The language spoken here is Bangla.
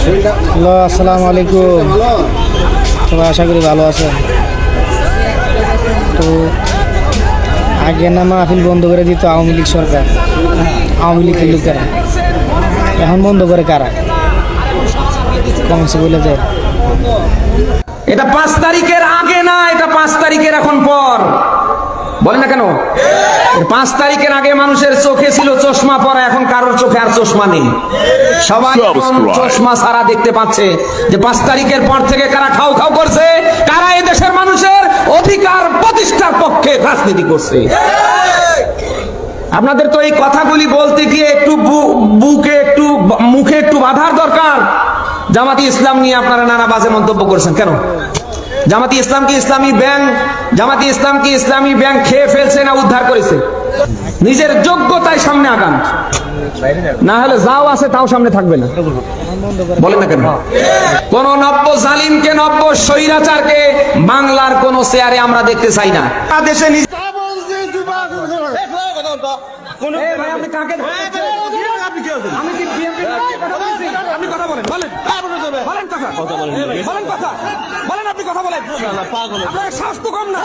হ্যালো, আসসালামু আলাইকুম। সবাই আশা করি ভালো আছেন। তো আগে না মাহফিল বন্ধ করে দিত আওয়ামী লীগ সরকার, আওয়ামী লীগের লোকেরা। এখন বন্ধ করে কারা? কমেন্টসে বলে যায়। এটা 5 তারিখের আগে না, এটা 5 তারিখের এখন পর। বলেন না কেন? 5 তারিখের আগে মানুষের চোখে ছিল চশমা পরা, এখন কারোর চোখে আর চশমা নেই। সবাই চশমা ছাড়া দেখতে পাচ্ছে যে 5 তারিখের পর থেকে কারা খাও খাও করছে, কারা এই দেশের মানুষের অধিকার প্রতিষ্ঠার পক্ষে রাজনীতি করছে। আপনাদের তো এই কথাগুলি বলতে গিয়ে একটু বুকে একটু মুখে একটু বাধার দরকার। জামাতি ইসলাম নিয়ে আপনারা নানা বাজে মন্তব্য করছেন কেন? জামাতি ইসলাম কি ইসলামী ব্যাংক? জামাতি ইসলাম কি ইসলামী ব্যাংক খেয়ে ফেলছে না উদ্ধার করেছে? নিজের যোগ্যতায় সামনে আগান, না হলে যাও আছে তাও সামনে থাকবে না। বলেন না কেন? কোন নব্য জালিমকে, নব্য স্বৈরাচারকে বাংলার কোন চেয়ারে আমরা দেখতে চাই না। দেশে আপনি কথা বলেন, বলেন বলেন কথা বলেন, কথা বলেন, আপনি কথা বলেন। আপনার স্বাস্থ্য কম না?